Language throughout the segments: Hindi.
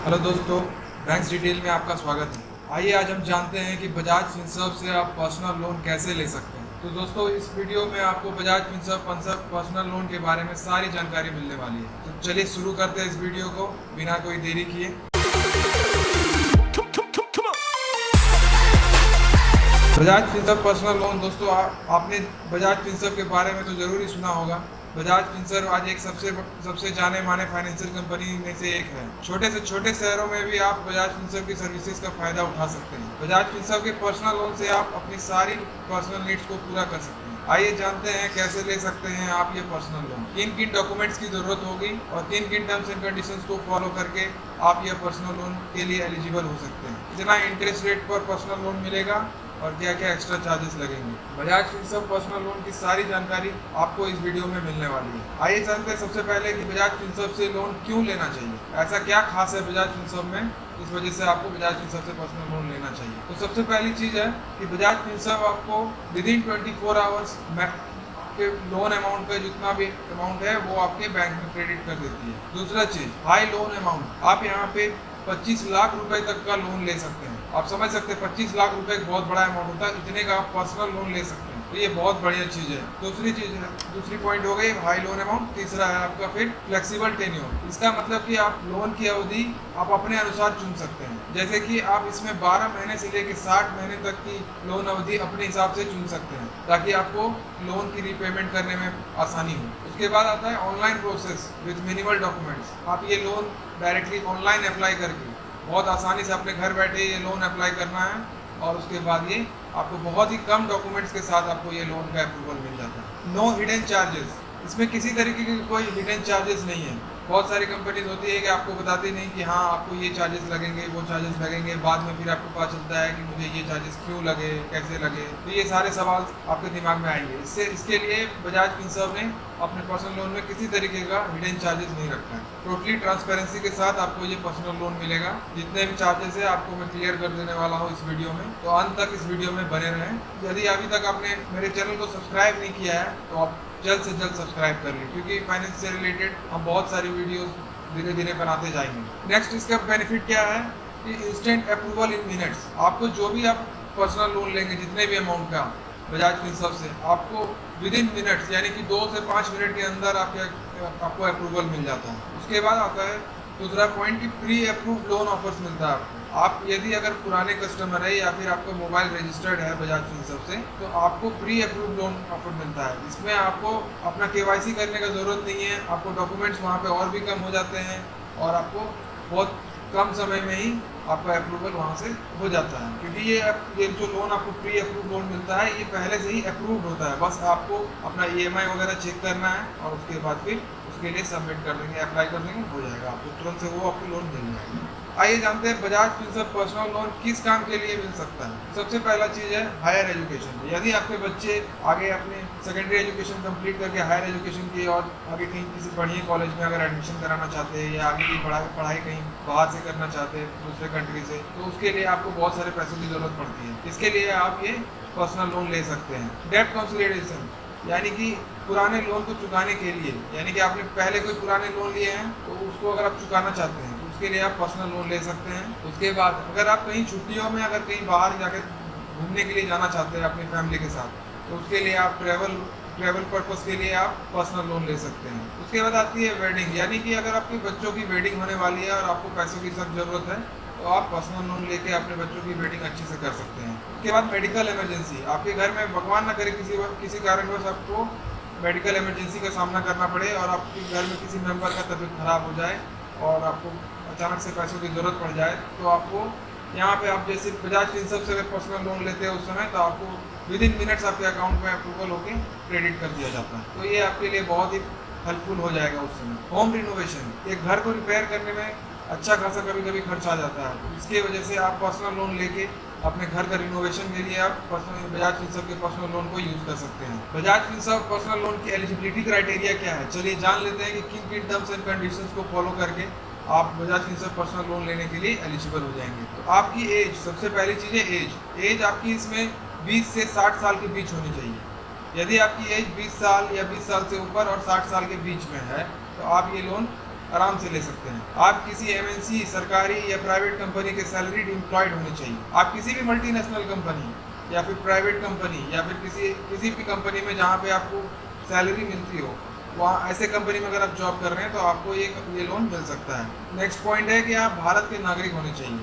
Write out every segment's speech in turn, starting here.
हेलो दोस्तों, बैंक्स डिटेल में आपका स्वागत है। आइए आज हम जानते हैं कि बजाज फिनसर्व से आप पर्सनल लोन कैसे ले सकते हैं। तो दोस्तों, इस वीडियो में आपको बजाज फिनसर्व पर्सनल लोन के बारे में सारी जानकारी मिलने वाली है। तो चलिए शुरू करते हैं इस वीडियो को बिना कोई देरी किए। बजाज फिनसर्व पर्सनल लोन दोस्तों, आपने बजाज फिनसर्व के बारे में तो ज़रूर ही सुना होगा। बजाज फिनसर्व आज एक सबसे जाने माने फाइनेंशियल कंपनी में से एक है। छोटे से छोटे शहरों में भी आप बजाज फिनसर्व की सर्विसेज का फायदा उठा सकते हैं। बजाज फिनसर्व के पर्सनल लोन से आप अपनी सारी पर्सनल नीड्स को पूरा कर सकते हैं। आइए जानते हैं कैसे ले सकते हैं आप ये पर्सनल लोन, किन किन डॉक्यूमेंट्स की जरूरत होगी और किन किन टर्म्स एंड कंडीशंस को फॉलो करके आप ये पर्सनल लोन के लिए एलिजिबल हो सकते हैं। कितना इंटरेस्ट रेट पर पर्सनल लोन मिलेगा और क्या क्या एक्स्ट्रा चार्जेस लगेंगे। बजाज फिनसर्व पर्सनल लोन की सारी जानकारी आपको इस वीडियो में मिलने वाली है। आइए जानते हैं सबसे पहले कि बजाज फिनसर्व से लोन क्यों लेना चाहिए, ऐसा क्या खास है बजाज फिनसर्व में, इस वजह से आपको बजाज फिनसर्व से पर्सनल लोन लेना चाहिए। तो सबसे पहली चीज़ है कि बजाज फिनसर्व आपको विद इन 24 आवर्स के लोन अमाउंट का जितना भी अमाउंट है वो आपके बैंक में क्रेडिट कर देती है। दूसरा चीज़, हाई लोन अमाउंट, आप यहाँ पे 25 लाख रुपए तक का लोन ले सकते हैं। आप समझ सकते हैं 25 लाख रुपए एक बहुत बड़ा अमाउंट होता है, इतने का आप पर्सनल लोन ले सकते हैं। तो ये बहुत बढ़िया चीज़ है। दूसरी पॉइंट हो गई हाई लोन अमाउंट। तीसरा है आपका फिर फ्लेक्सिबल टेन्योर। इसका मतलब कि आप लोन की अवधि आप अपने अनुसार चुन सकते हैं। जैसे कि आप इसमें 12 महीने से लेकर 60 महीने तक की लोन अवधि अपने हिसाब से चुन सकते हैं, ताकि आपको लोन की रीपेमेंट करने में आसानी हो। उसके बाद आता है online process with minimal documents. आप ये लोन डायरेक्टली ऑनलाइन अप्लाई करके बहुत आसानी से अपने घर बैठे ये लोन अप्लाई करना है और उसके बाद ये आपको बहुत ही कम डॉक्यूमेंट्स के साथ आपको ये लोन का अप्रूवल मिल जाता है। नो हिडन चार्जेस, इसमें किसी तरीके के कोई हिडन चार्जेस नहीं है। बहुत सारी कंपनीज होती है कि आपको बताती नहीं कि हाँ आपको ये चार्जेस लगेंगे, वो चार्जेस लगेंगे, बाद में फिर आपको पता चलता है कि मुझे ये चार्जेस क्यों लगे, कैसे लगे। तो ये सारे सवाल आपके दिमाग में आएंगे। इसके लिए बजाज फिनसर्व ने अपने पर्सनल लोन में किसी तरीके का हिडन चार्जेस नहीं रखा है। टोटली ट्रांसपेरेंसी के साथ आपको ये पर्सनल लोन मिलेगा। जितने भी चार्जेस है आपको मैं क्लियर कर देने वाला हूँ इस वीडियो में, तो अंत तक इस वीडियो में बने रहें। यदि अभी तक आपने मेरे चैनल को सब्सक्राइब नहीं किया है तो आप जल्द से जल्द सब्सक्राइब कर लें, क्योंकि फाइनेंस से रिलेटेड हम बहुत सारी वीडियोस धीरे धीरे बनाते जाएंगे। नेक्स्ट इसका बेनिफिट क्या है कि इंस्टेंट अप्रूवल इन मिनट्स। आपको जो भी आप पर्सनल लोन लेंगे, जितने भी अमाउंट का बजाज फिनसर्व से, आपको विद इन मिनट्स यानी कि 2 से 5 मिनट के अंदर आपको अप्रूवल मिल जाता है। उसके बाद आता है दूसरा पॉइंट कि प्री अप्रूव्ड लोन ऑफर्स मिलता है आपको। आप यदि अगर पुराने कस्टमर है या फिर आपका मोबाइल रजिस्टर्ड है बजाज फिनसर्व से, तो आपको प्री अप्रूव्ड लोन ऑफर मिलता है। इसमें आपको अपना केवाईसी करने का ज़रूरत नहीं है। आपको डॉक्यूमेंट्स वहाँ पे और भी कम हो जाते हैं और आपको बहुत कम समय में ही आपका अप्रूवल वहाँ से हो जाता है, क्योंकि ये जो लोन आपको प्री अप्रूव लोन मिलता है ये पहले से ही अप्रूव्ड होता है। बस आपको अपना EMI वगैरह चेक करना है और उसके बाद फिर उसके लिए सबमिट कर देंगे, अप्लाई कर देंगे, हो जाएगा, आपको तुरंत से वो आपको लोन मिल जाएगा। आइए जानते हैं बजाज फिनसर्व पर्सनल लोन किस काम के लिए मिल सकता है। सबसे पहला चीज़ है हायर एजुकेशन। यदि आपके बच्चे आगे अपने सेकेंडरी एजुकेशन कंप्लीट करके हायर एजुकेशन की और आगे कहीं किसी बढ़िया कॉलेज में अगर एडमिशन कराना चाहते हैं या आगे की पढ़ाई कहीं बाहर से करना चाहते हैं दूसरे कंट्री से, तो उसके लिए आपको बहुत सारे पैसों की ज़रूरत पड़ती है। इसके लिए आप ये पर्सनल लोन ले सकते हैं। डेट कंसोलिडेशन यानी कि पुराने लोन को चुकाने के लिए, यानी कि आपने पहले कोई पुराने लोन लिए हैं तो उसको अगर आप चुकाना चाहते हैं तो उसके लिए आप पर्सनल लोन ले सकते हैं। उसके बाद अगर आप कहीं छुट्टियों में अगर कहीं बाहर जाकर घूमने के लिए जाना चाहते हैं अपनी फैमिली के साथ, तो उसके लिए आप ट्रैवल पर्पस के लिए आप पर्सनल लोन ले सकते हैं। उसके बाद आती है वेडिंग, यानी कि अगर आपके बच्चों की वेडिंग होने वाली है और आपको पैसों की सख्त ज़रूरत है तो आप पर्सनल लोन लेके अपने बच्चों की वेडिंग अच्छे से कर सकते हैं। उसके बाद मेडिकल इमरजेंसी, आपके घर में भगवान न करे किसी कारणवश आपको मेडिकल इमरजेंसी का सामना करना पड़े और आपके घर में किसी मेंबर का तबीयत खराब हो जाए और आपको अचानक से पैसों की ज़रूरत पड़ जाए, तो आपको यहाँ पे आप जैसे बजाज फिनसर्व से अगर पर्सनल लोन लेते हैं उस समय, तो आपको विद इन मिनट्स आपके अकाउंट में अप्रूवल होकर क्रेडिट कर दिया जाता है। तो ये आपके लिए बहुत ही हेल्पफुल हो जाएगा उस समय। होम रिनोवेशन, एक घर को रिपेयर करने में अच्छा खासा कभी कभी खर्च आ जाता है, तो इसकी वजह से आप पर्सनल लोन लेके अपने घर का रिनोवेशन के लिए आप बजाज फिनसर्व के पर्सनल लोन को यूज़ कर सकते हैं। बजाज फिनसर्व पर्सनल लोन की एलिजिबिलिटी क्राइटेरिया क्या है, चलिए जान लेते हैं कि किन किन टर्म्स एंड कंडीशंस को फॉलो करके आप बजाज फिनसर्व पर्सनल लोन लेने के लिए एलिजिबल हो जाएंगे। तो आपकी एज, सबसे पहली चीज़ है एज आपकी इसमें 20 से 60 साल के बीच होनी चाहिए। यदि आपकी एज 20 साल या 20 साल से ऊपर और 60 साल के बीच में है तो आप ये लोन आराम से ले सकते हैं। आप किसी एमएनसी, सरकारी या प्राइवेट कंपनी के सैलरीड एम्प्लॉयड होने चाहिए। आप किसी भी मल्टीनेशनल कंपनी या फिर प्राइवेट कंपनी या फिर किसी भी कंपनी में जहाँ पे आपको सैलरी मिलती हो, वहाँ ऐसे कंपनी में अगर आप जॉब कर रहे हैं तो आपको ये लोन मिल सकता है। नेक्स्ट पॉइंट है कि आप भारत के नागरिक होने चाहिए।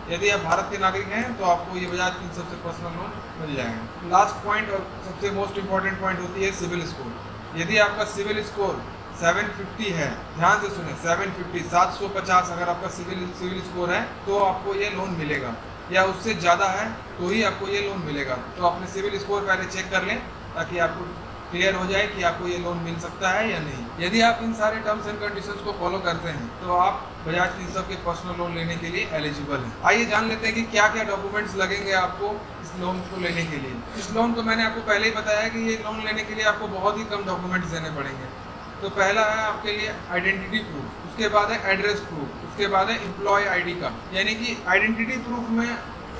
यदि आप भारत के नागरिक हैं तो आपको ये बजाज फिनसर्व से पर्सनल लोन मिल जाएगा। लास्ट पॉइंट और सबसे मोस्ट इंपॉर्टेंट पॉइंट होती है सिविल स्कोर। यदि आपका सिविल स्कोर 750 है, ध्यान से सुने, 750 750 अगर आपका सिविल स्कोर है तो आपको ये लोन मिलेगा, या उससे ज़्यादा है तो ही आपको ये लोन मिलेगा। तो अपने सिविल स्कोर पहले चेक कर लें ताकि आपको क्लियर हो जाए कि आपको ये लोन मिल सकता है या नहीं। यदि आप इन सारे टर्म्स एंड कंडीशंस को फॉलो करते हैं तो आप बजाज फिनसर्व के पर्सनल लोन लेने के लिए एलिजिबल हैं। आइए जान लेते हैं कि क्या क्या डॉक्यूमेंट्स लगेंगे आपको इस लोन को लेने के लिए। इस लोन को मैंने आपको पहले ही बताया कि ये लोन लेने के लिए आपको बहुत ही कम डॉक्यूमेंट्स देने पड़ेंगे। तो पहला है आपके लिए आइडेंटिटी प्रूफ, उसके बाद है एड्रेस प्रूफ, उसके बाद है एम्प्लॉय आईडी कार्ड। यानी कि आइडेंटिटी प्रूफ में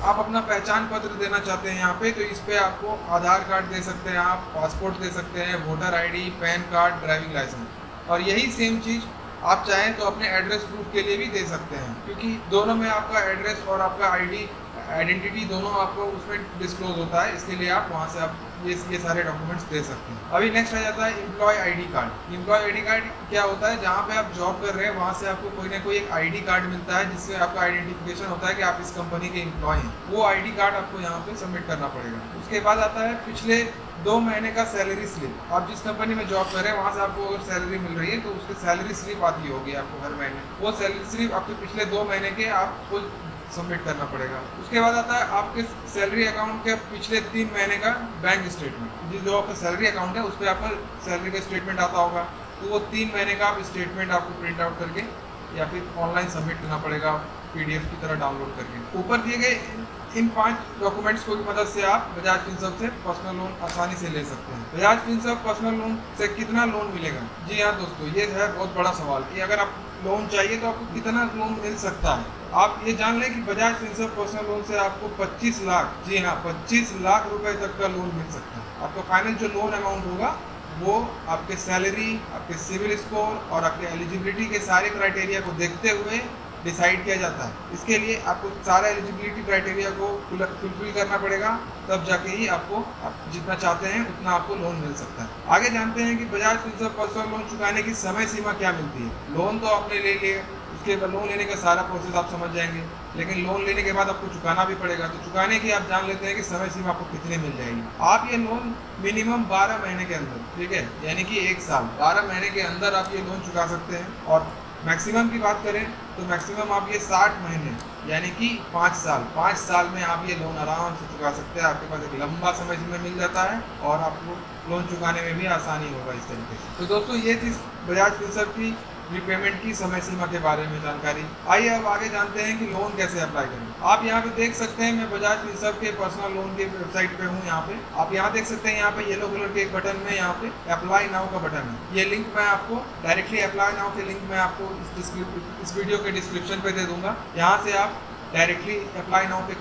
आप अपना पहचान पत्र देना चाहते हैं यहाँ पे, तो इस पे आपको आधार कार्ड दे सकते हैं, आप पासपोर्ट दे सकते हैं, voter ID, PAN card, driving licence. और यही सेम चीज़ आप चाहें तो अपने एड्रेस प्रूफ के लिए भी दे सकते हैं, क्योंकि दोनों में आपका एड्रेस और आपका आइडेंटिटी दोनों आपको उसमें डिस्क्लोज होता है। इसके लिए आप वहाँ से आप ये सारे डॉक्यूमेंट्स दे सकते हैं। अभी नेक्स्ट आ जाता है employ ID card. Employ ID card क्या होता है? जहाँ पे आप जॉब कर रहे हैं वहाँ से आपको कोई ना कोई एक आईडी कार्ड मिलता है जिससे आपका आइडेंटिफिकेशन होता है कि आप इस कंपनी के एम्प्लॉय हैं। वो आईडी कार्ड आपको यहाँ पे सबमिट करना पड़ेगा। उसके बाद आता है पिछले 2 महीने का सैलरी स्लिप। आप जिस कंपनी में जॉब कर रहे हैं वहाँ से आपको अगर सैलरी मिल रही है तो उसकी सैलरी स्लिप आती होगी आपको हर महीने। वो सैलरी स्लिप आपके पिछले 2 महीने के आपको सबमिट करना पड़ेगा। उसके बाद आता है आपके सैलरी अकाउंट के पिछले 3 महीने का बैंक स्टेटमेंट। जो आपका सैलरी अकाउंट है उस पर आपका सैलरी का स्टेटमेंट आता होगा, तो वो 3 महीने का आप स्टेटमेंट आपको प्रिंट आउट करके या फिर ऑनलाइन सबमिट करना पड़ेगा PDF की तरह डाउनलोड करके। ऊपर दिए गए इन 5 डॉक्यूमेंट्स की मदद से आप बजाज फिनसर्व से पर्सनल लोन आसानी से ले सकते हैं। बजाज फिनसर्व पर्सनल लोन से कितना लोन मिलेगा? जी हाँ दोस्तों, ये है बहुत बड़ा सवाल कि अगर आप लोन चाहिए तो आपको कितना लोन मिल सकता है। आप ये जान लें कि बजाज फिनसर्व पर्सनल लोन से आपको 25 लाख, जी हाँ 25 लाख रुपए तक का लोन मिल सकता है। आपका फाइनल जो लोन अमाउंट होगा वो आपके सैलरी, आपके सिविल स्कोर और आपके एलिजिबिलिटी के सारे क्राइटेरिया को देखते हुए डिसाइड किया जाता है। इसके लिए आपको सारा एलिजिबिलिटी क्राइटेरिया को फुलफिल करना पड़ेगा, तब जाके ही आपको आप जितना चाहते हैं उतना आपको लोन मिल सकता है। आगे जानते हैं कि बजाज फिनसर्व पर्सनल लोन चुकाने की समय सीमा क्या मिलती है। लोन तो आपने ले लिया, उसके बाद लोन लेने का सारा प्रोसेस आप समझ जाएंगे, लेकिन लोन लेने के बाद आपको चुकाना भी पड़ेगा। तो चुकाने की आप जान लेते हैं कि समय सीमा आपको कितने मिल जाएगी। आप ये लोन मिनिमम 12 महीने के अंदर, ठीक है, यानी कि 1 साल, 12 महीने के अंदर आप ये लोन चुका सकते हैं। और मैक्सिमम की बात करें तो मैक्सिमम आप ये 60 महीने यानी कि 5 साल में आप ये लोन आराम से चुका सकते हैं। आपके पास एक लंबा समय सीमा मिल जाता है और आपको लोन चुकाने में भी आसानी होगा इस तरीके से। तो दोस्तों ये थी बजाज फिनसर्व की रिपेमेंट की समय सीमा के बारे में जानकारी। आइए अब आगे जानते हैं कि लोन कैसे अप्लाई करें। आप यहाँ पे देख सकते हैं, मैं बजाज फिनसर्व के पर्सनल लोन के वेबसाइट पे हूँ। यहाँ पे आप यहाँ देख सकते हैं, यहाँ पे येलो कलर के एक बटन में यहाँ पे अप्लाई नाउ का बटन है। ये लिंक मैं आपको डायरेक्टली अप्लाई नाउ के लिंक मैं आपको इस वीडियो के डिस्क्रिप्शन पे दे दूंगा। यहाँ से आप डायरेक्टली अप्लाई नाउ पे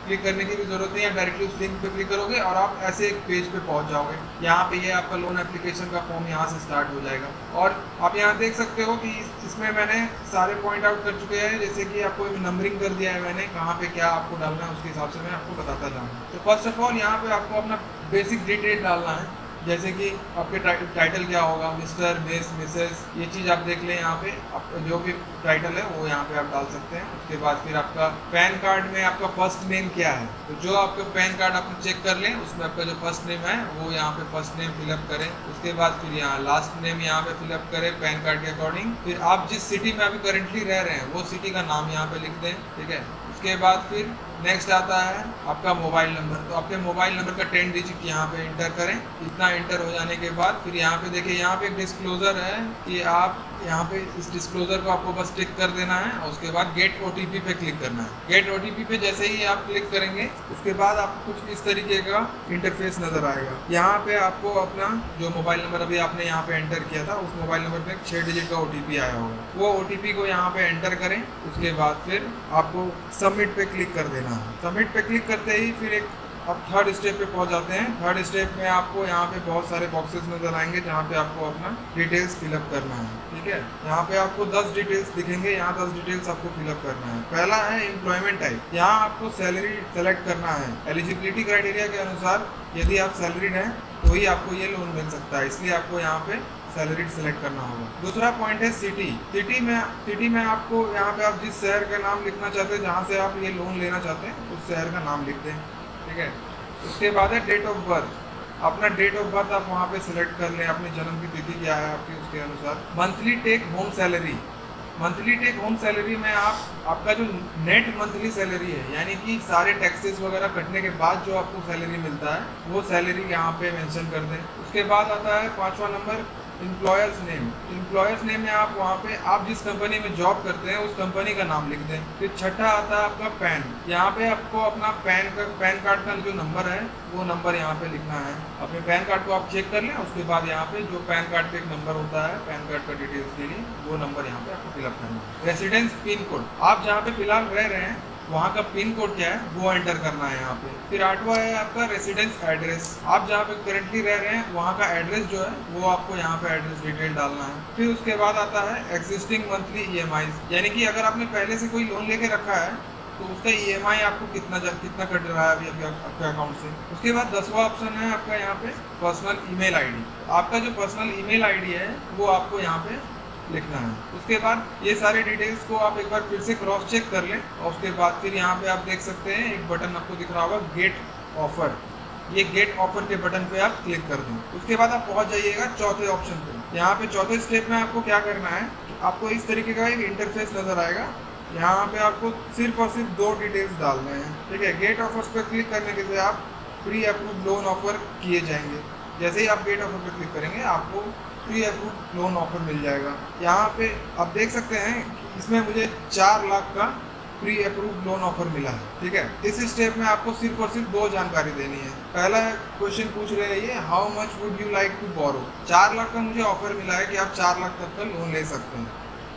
क्लिक करने की भी जरूरत नहीं है, डायरेक्टली उस लिंक पे क्लिक करोगे और आप ऐसे एक पेज पे पहुंच जाओगे। यहाँ पे ये आपका लोन एप्लीकेशन का फॉर्म यहाँ से स्टार्ट हो जाएगा। और आप यहाँ देख सकते हो कि इसमें मैंने सारे पॉइंट आउट कर चुके हैं, जैसे कि आपको नंबरिंग कर दिया है मैंने, कहाँ पे क्या आपको डालना है उसके हिसाब से मैं आपको बताता जाऊँगा। तो फर्स्ट ऑफ ऑल यहाँ पे आपको अपना बेसिक डिटेल डालना है, जैसे कि आपके टाइटल क्या होगा, मिस्टर, मिस, मिसेस, ये चीज़ आप देख लें। यहाँ पे आप जो भी टाइटल है वो यहाँ पे आप डाल सकते हैं। उसके बाद फिर आपका पैन कार्ड में आपका फर्स्ट नेम क्या है, तो जो आपका पैन कार्ड आप चेक कर लें उसमें आपका जो फर्स्ट नेम है वो यहाँ पे फर्स्ट नेम फिलअप करें। उसके बाद फिर यहाँ लास्ट नेम यहाँ पे फिलअप करें पैन कार्ड के अकॉर्डिंग। फिर आप जिस सिटी में अभी करेंटली रह रहे हैं वो सिटी का नाम यहाँ पे लिख दें, ठीक है। उसके बाद फिर नेक्स्ट आता है आपका मोबाइल नंबर, तो आपके मोबाइल नंबर का 10 डिजिट यहाँ पे एंटर करें। इतना एंटर हो जाने के बाद फिर यहाँ पे देखिए, यहाँ पे एक डिस्क्लोजर है कि आप यहाँ पे इस डिस्क्लोजर को आपको बस टिक कर देना है और उसके बाद गेट OTP पे क्लिक करना है। गेट OTP पे जैसे ही आप क्लिक करेंगे उसके बाद आपको कुछ इस तरीके का इंटरफेस नजर आएगा। यहाँ पे आपको अपना जो मोबाइल नंबर अभी आपने यहाँ पे एंटर किया था उस मोबाइल नंबर पे 6 डिजिट का OTP आया होगा, वो OTP को यहाँ पे एंटर करें। उसके बाद फिर आपको सबमिट पे क्लिक कर देना है। सबमिट पे क्लिक करते ही फिर एक अब थर्ड स्टेप पे पहुंच जाते हैं। थर्ड स्टेप में आपको यहाँ पे बहुत सारे बॉक्सेस नजर आएंगे जहाँ पे आपको अपना डिटेल्स फिलअप करना है। ठीक है, यहाँ पे आपको 10 डिटेल्स दिखेंगे, यहाँ 10 डिटेल्स आपको फिलअप करना है। पहला है एम्प्लॉयमेंट टाइप, यहाँ आपको सैलरी सेलेक्ट करना है। एलिजिबिलिटी क्राइटेरिया के अनुसार यदि आप सैलरीड हैं तो ही आपको ये लोन मिल सकता है, इसलिए आपको यहाँ पे सैलरी सेलेक्ट करना होगा। दूसरा पॉइंट है सिटी। सिटी में आपको यहाँ पे आप जिस शहर का नाम लिखना चाहते हैं, जहाँ से आप ये लोन लेना चाहते हैं, उस शहर का नाम लिख दें। ठीक है, उसके बाद है डेट ऑफ बर्थ। अपना डेट ऑफ बर्थ आप वहाँ पे सिलेक्ट कर लें, अपनी जन्म की तिथि क्या है आपकी उसके अनुसार। Monthly take home salary, monthly take home salary में आपका जो नेट मंथली सैलरी है, यानी कि सारे टैक्सेस वगैरह कटने के बाद जो आपको सैलरी मिलता है वो सैलरी यहाँ पे मेंशन कर दें। उसके बाद आता है 5वां नंबर एम्प्लॉयर्स नेम। एम्प्लॉयर्स नेम में आप वहाँ पे आप जिस कंपनी में जॉब करते हैं उस कंपनी का नाम लिख दें। फिर छठा आता है आपका पैन। यहाँ पे आपको अपना पैन कार्ड का जो नंबर है वो नंबर यहाँ पे लिखना है। अपने पैन कार्ड को आप चेक कर लें, उसके बाद यहाँ पे जो पैन कार्ड पे एक नंबर होता है पैन कार्ड का डिटेल्स के लिए, वो नंबर यहाँ पे आपको फिलअप करना है। रेसिडेंस पिन कोड, आप जहाँ पे फिलहाल रह रहे हैं वहाँ का पिन कोड क्या है वो एंटर करना है यहाँ पे। फिर 8वां है आपका रेसिडेंस एड्रेस, आप जहाँ पे करेंटली रह रहे हैं वहाँ का एड्रेस जो है वो आपको यहाँ पे एड्रेस डिटेल डालना है। फिर उसके बाद आता है एग्जिस्टिंग मंथली EMI, यानी कि अगर आपने पहले से कोई लोन लेके रखा है तो उसका EMI आपको कितना कट रहा है अभी आपके अकाउंट से। उसके बाद 10वां ऑप्शन है आपका यहाँ पे पर्सनल ईमेल आईडी। आपका जो पर्सनल ईमेल आईडी है वो आपको यहाँ पे लिखना है। उसके बाद ये सारे डिटेल्स को आप एक बार फिर से क्रॉस चेक कर लें और उसके बाद फिर यहाँ पे आप देख सकते हैं एक बटन आपको दिख रहा होगा गेट ऑफर। ये गेट ऑफर के बटन पे आप क्लिक कर दें। उसके बाद आप पहुंच जाइएगा चौथे ऑप्शन पे। यहाँ पे चौथे स्टेप में आपको क्या करना है, आपको इस तरीके का एक इंटरफेस नजर आएगा। यहाँ पे आपको सिर्फ और सिर्फ 2 डिटेल्स डालने हैं। ठीक है, गेट ऑफर्स पर क्लिक करने के लिए आप प्री अप्रूव लोन ऑफर किए जाएंगे। जैसे ही आप गेट ऑफर पर क्लिक करेंगे आपको प्री अप्रूव लोन ऑफर मिल जाएगा। यहाँ पे आप देख सकते हैं इसमें मुझे 4 लाख का प्री अप्रूव लोन ऑफर मिला है। ठीक है, इस स्टेप में आपको सिर्फ और सिर्फ 2 जानकारी देनी है। पहला क्वेश्चन पूछ रहे हैं ये, how much would you like to borrow. 4 lakh का मुझे ऑफर मिला है कि आप 4 लाख तक का लोन ले सकते हैं,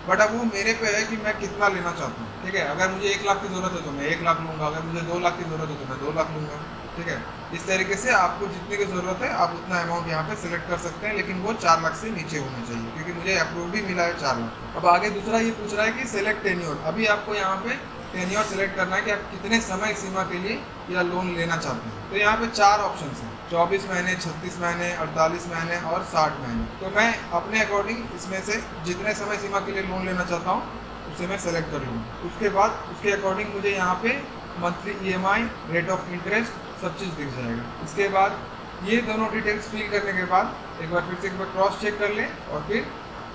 बट अब वो मेरे पे है कि मैं कितना लेना चाहता हूँ। ठीक है, अगर मुझे 1 लाख की जरूरत है तो मैं 1 लाख लूंगा, अगर मुझे 2 लाख की जरूरत है तो मैं 2 लाख लूंगा। ठीक है, इस तरीके से आपको जितने की जरूरत है आप उतना अमाउंट यहाँ पे सिलेक्ट कर सकते हैं, लेकिन वो 4 लाख से नीचे होना चाहिए क्योंकि मुझे अप्रूव भी मिला है 4 लाख। अब आगे दूसरा ये पूछ रहा है कि सिलेक्ट टेन्योर। अभी आपको यहाँ पे टेन्योर सिलेक्ट करना है कि आप कितने समय सीमा के लिए यह लोन लेना चाहते हैं। तो यहाँ पे 4 ऑप्शन हैं, 24 महीने, 36 महीने, 48 महीने और 60 महीने। तो मैं अपने अकॉर्डिंग इसमें से जितने समय सीमा के लिए लोन लेना चाहता हूँ उसे मैं सेलेक्ट कर लूँगा। उसके बाद उसके अकॉर्डिंग मुझे यहाँ पे monthly EMI, rate of interest सब चीज़ दिख जाएगा। इसके बाद ये दोनों डिटेल्स फिल करने के बाद एक बार फिर से एक बार क्रॉस चेक कर लें और फिर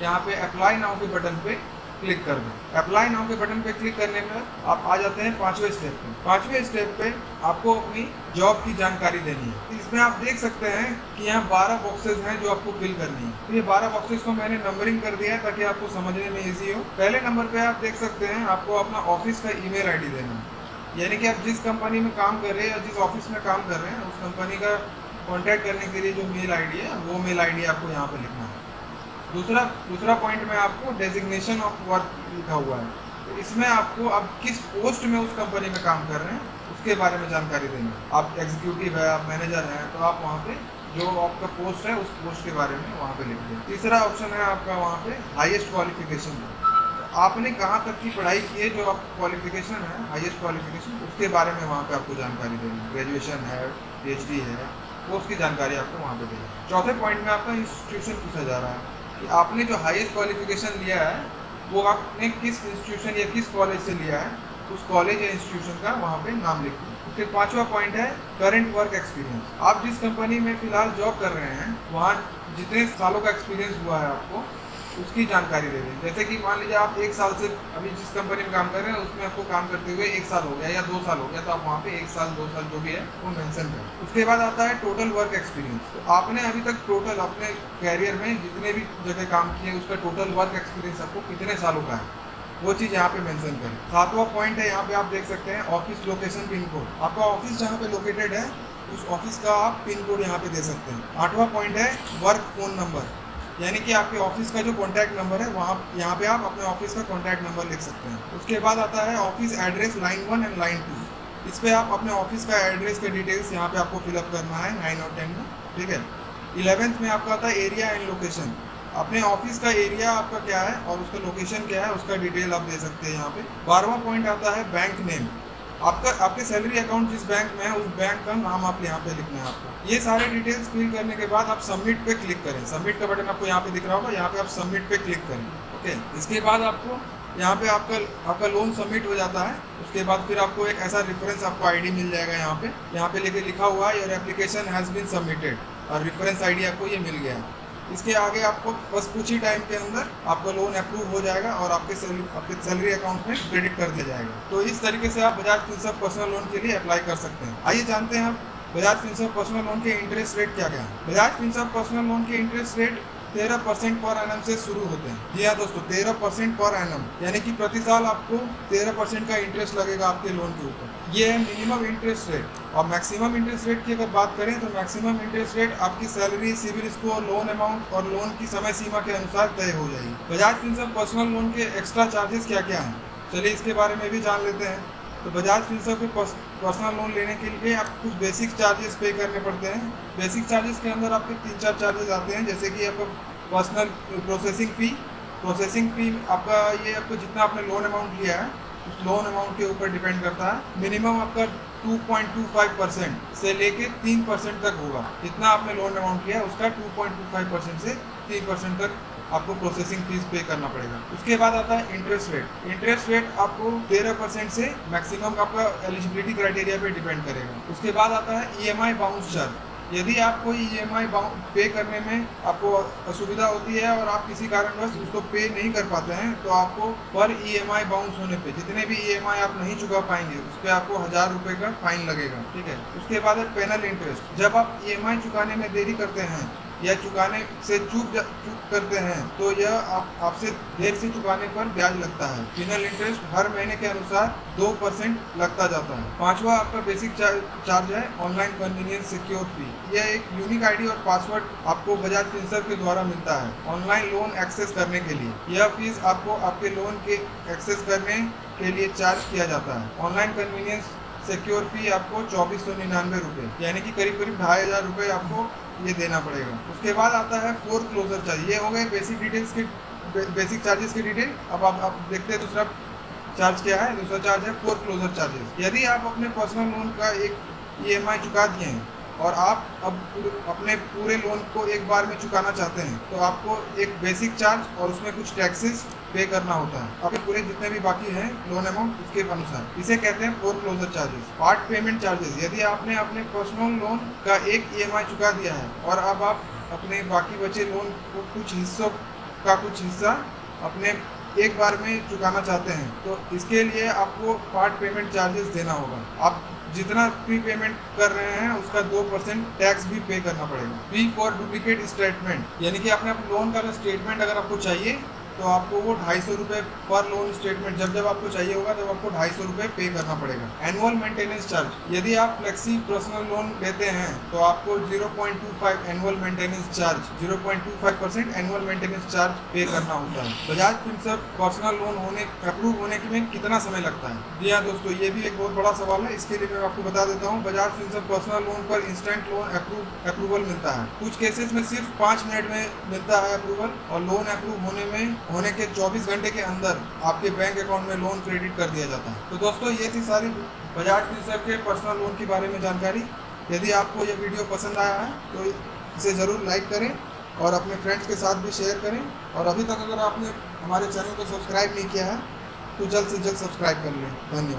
यहाँ पे अप्लाई नाउ के बटन पे क्लिक कर दें। अप्लाई नाउ के बटन पे क्लिक करने पर आप आ जाते हैं 5वें स्टेप पे। 5वें स्टेप पे आपको अपनी जॉब की जानकारी देनी है। इसमें आप देख सकते हैं कि यहाँ 12 बॉक्सेस हैं जो आपको फिल करनी है। तो ये 12 बॉक्सेस को मैंने नंबरिंग कर दिया है ताकि आपको समझने में ईजी हो। पहले नंबर पे आप देख सकते हैं आपको अपना ऑफिस का ईमेल आईडी देना है, यानी कि आप जिस कंपनी में काम कर रहे हैं या जिस ऑफिस में काम कर रहे हैं उस कंपनी का कॉन्टैक्ट करने के लिए जो मेल आईडी है वो मेल आईडी आपको यहाँ पे लिखना है। दूसरा पॉइंट में आपको डेजिग्नेशन ऑफ वर्क लिखा हुआ है, तो इसमें आपको अब किस पोस्ट में उस कंपनी में काम कर रहे हैं उसके बारे में जानकारी देनी है। आप एग्जीक्यूटिव है, आप मैनेजर हैं, तो आप वहाँ पे जो आपका पोस्ट है उस पोस्ट के बारे में वहाँ पे लिख दें। तीसरा ऑप्शन है आपका वहाँ पे हाईएस्ट क्वालिफिकेशन, आपने कहाँ तक की पढ़ाई की है, जो आपका क्वालिफिकेशन है हाईएस्ट क्वालिफिकेशन उसके बारे में वहाँ पे आपको जानकारी देनी है। ग्रेजुएशन है, PhD है, वो उसकी जानकारी आपको वहाँ पे देनी है। चौथे पॉइंट में आपका इंस्टीट्यूशन पूछा जा रहा है कि आपने जो हाईएस्ट क्वालिफिकेशन लिया है वो आपने किस इंस्टीट्यूशन या किस कॉलेज से लिया है, उस कॉलेज या इंस्टीट्यूशन का वहाँ पे नाम लिखिए। फिर 5वां पॉइंट है करंट वर्क एक्सपीरियंस। आप जिस कंपनी में फिलहाल जॉब कर रहे हैं वहाँ जितने सालों का एक्सपीरियंस हुआ है आपको उसकी जानकारी दे दें। जैसे कि मान लीजिए आप 1 साल से अभी जिस कंपनी में काम कर रहे हैं उसमें आपको काम करते हुए 1 साल हो गया या 2 साल हो गया, तो आप वहाँ पे 1 साल 2 साल जो भी है वो मेंशन करें। उसके बाद आता है टोटल वर्क एक्सपीरियंस। तो आपने अभी तक टोटल अपने कैरियर में जितने भी जगह काम किए उसका टोटल वर्क एक्सपीरियंस आपको कितने सालों का है वो चीज़ यहाँ पे मेंशन करें। 7वां पॉइंट है, यहाँ पे आप देख सकते हैं ऑफिस लोकेशन पिन कोड। आपका ऑफिस जहाँ पे लोकेटेड है उस ऑफिस का आप पिन कोड यहाँ पे दे सकते हैं। 8वां पॉइंट है वर्क फोन नंबर, यानी कि आपके ऑफिस का जो कॉन्टैक्ट नंबर है वहाँ यहाँ पे आप अपने ऑफिस का कॉन्टैक्ट नंबर लिख सकते हैं। उसके बाद आता है office address line 1 and line 2। इस पे आप अपने ऑफिस का एड्रेस के डिटेल्स यहाँ पे आपको फिलअप करना है 9 और 10 में, ठीक है। 11th में आपका आता है एरिया एंड लोकेशन। अपने ऑफिस का एरिया आपका क्या है और उसका लोकेशन क्या है उसका डिटेल आप दे सकते हैं यहाँ पे। 12वां पॉइंट आता है बैंक नेम। आपके सैलरी अकाउंट जिस बैंक में है उस बैंक का नाम आप यहाँ पे लिखना है आपको। ये सारे डिटेल्स फिल करने के बाद आप सबमिट पे क्लिक करें। सबमिट का बटन आपको यहाँ पे दिख रहा होगा, यहाँ पे आप सबमिट पे क्लिक करें, ओके। इसके बाद आपको यहाँ पे आपका लोन सबमिट हो जाता है। उसके बाद फिर आपको एक ऐसा रेफरेंस आपको आईडी मिल जाएगा यहाँ पे लेके लिखा हुआ है your application has been submitted, और रेफरेंस आईडी आपको ये मिल गया है। इसके आगे आपको बस कुछ ही टाइम के अंदर आपका लोन अप्रूव हो जाएगा और आपके सैलरी अकाउंट में क्रेडिट कर दिया जाएगा। तो इस तरीके से आप बजाज फिनसर्व पर्सनल लोन के लिए अप्लाई कर सकते हैं। आइए जानते हैं आप बजाज फिनसर्व पर्सनल लोन के इंटरेस्ट रेट क्या क्या है। बजाज फिनसर्व पर्सनल लोन के इंटरेस्ट रेट 13% पर एनम से शुरू होते हैं। जी हाँ दोस्तों, 13% पर एनम, यानी कि प्रति साल आपको 13% का इंटरेस्ट लगेगा आपके लोन के ऊपर। ये है मिनिमम इंटरेस्ट रेट। और मैक्सिमम इंटरेस्ट रेट की अगर बात करें तो मैक्सिमम इंटरेस्ट रेट आपकी salary, CIBIL score, loan amount और लोन की समय सीमा के अनुसार तय हो जाएगी। बजाज फिनसर्व पर्सनल लोन के एक्स्ट्रा चार्जेस क्या क्या हैं, चलिए इसके बारे में भी जान लेते हैं। तो बजाज फिनसर्व के पर्सनल लोन लेने के लिए आपको कुछ बेसिक चार्जेस पे करने पड़ते हैं। बेसिक चार्जेस के अंदर आपके 3-4 चार्जेस आते हैं, जैसे कि आपका पर्सनल प्रोसेसिंग फी आपका, ये आपको जितना आपने लोन अमाउंट लिया है उस लोन अमाउंट के ऊपर डिपेंड करता है। मिनिमम आपका 2.25% से लेके 3% तक होगा। जितना आपने लोन अमाउंट लिया है उसका 2.25% से 3% तक आपको प्रोसेसिंग फीस पे करना पड़ेगा। उसके बाद आता है इंटरेस्ट रेट। इंटरेस्ट रेट आपको 13% से मैक्सिमम आपका एलिजिबिलिटी क्राइटेरिया पे डिपेंड करेगा। उसके बाद आता है ईएमआई बाउंस चार्ज। यदि आप कोई ईएमआई पे करने में आपको असुविधा होती है और आप किसी कारणवश उसको पे नहीं कर पाते हैं तो आपको पर ईएमआई बाउंस होने पे जितने भी ईएमआई आप नहीं चुका पाएंगे उस पर आपको 1000 रुपये का फाइन लगेगा, ठीक है। उसके बाद है पेनल इंटरेस्ट। जब आप ईएमआई चुकाने में देरी करते हैं या चुकाने से चूक करते हैं तो यह आपसे देर से चुकाने पर ब्याज लगता है। पेनल इंटरेस्ट हर महीने के अनुसार 2% लगता जाता है। 5वां आपका बेसिक चार्ज है ऑनलाइन कन्वीनियंस सिक्योर फी। यह एक यूनिक आईडी और पासवर्ड आपको बजाज फिनसर्व के द्वारा मिलता है ऑनलाइन लोन एक्सेस करने के लिए। यह फीस आपको आपके लोन के एक्सेस करने के लिए चार्ज किया जाता है। ऑनलाइन कन्वीनियंस सिक्योर फी आपको 2499 रुपये, यानी कि करीब 2500 रुपये आपको ये देना पड़ेगा। उसके बाद आता है फोर क्लोजर चार्ज। ये हो गए बेसिक चार्जेस की डिटेल। अब आप देखते हैं दूसरा चार्ज क्या है। दूसरा चार्ज है फोर क्लोजर चार्जेस। यदि आप अपने पर्सनल लोन का एक ईएमआई चुका दिए हैं और आप अब अपने पूरे लोन को एक बार में चुकाना चाहते हैं तो आपको एक बेसिक चार्ज और उसमें कुछ टैक्सेस पे करना होता है आपके पूरे जितने भी बाकी हैं लोन अमाउंट उसके अनुसार। इसे कहते हैं foreclosure charges. Part payment charges. यदि आपने अपने पर्सनल लोन का एक ईएमआई चुका दिया है और अब आप अपने बाकी बचे लोन को कुछ हिस्सा अपने एक बार में चुकाना चाहते हैं तो इसके लिए आपको पार्ट पेमेंट चार्जेस देना होगा। आप जितना प्री पेमेंट कर रहे हैं उसका 2% टैक्स भी पे करना पड़ेगा। फी फॉर डुप्लीकेट स्टेटमेंट, यानी कि अपने लोन का स्टेटमेंट अगर आपको चाहिए तो आपको वो 250 रुपये पर लोन स्टेटमेंट जब आपको चाहिए होगा तब आपको 250 रुपये पे करना पड़ेगा। Annual maintenance charge. यदि आप फ्लेक्सी पर्सनल लोन लेते हैं तो आपको 0.25 annual maintenance charge 0.25% annual maintenance charge पे करना होता है। Bajaj Finserv personal loan approve होने में कितना समय लगता है? जी हाँ दोस्तों, ये भी एक बहुत बड़ा सवाल है। इसके लिए मैं आपको बता देता हूँ। बजाज फिनसर्व पर्सनल लोन पर इंस्टेंट लोन अप्रूवल मिलता है। कुछ केसेस में सिर्फ 5 मिनट में मिलता है अप्रूवल और लोन अप्रूव होने के 24 घंटे के अंदर आपके बैंक अकाउंट में लोन क्रेडिट कर दिया जाता है। तो दोस्तों ये थी सारी बजाज फिनसर्व के पर्सनल लोन के बारे में जानकारी। यदि आपको ये वीडियो पसंद आया है तो इसे ज़रूर लाइक करें और अपने फ्रेंड्स के साथ भी शेयर करें। और अभी तक अगर आपने हमारे चैनल को सब्सक्राइब नहीं किया है तो जल्द से जल्द सब्सक्राइब कर लें। धन्यवाद।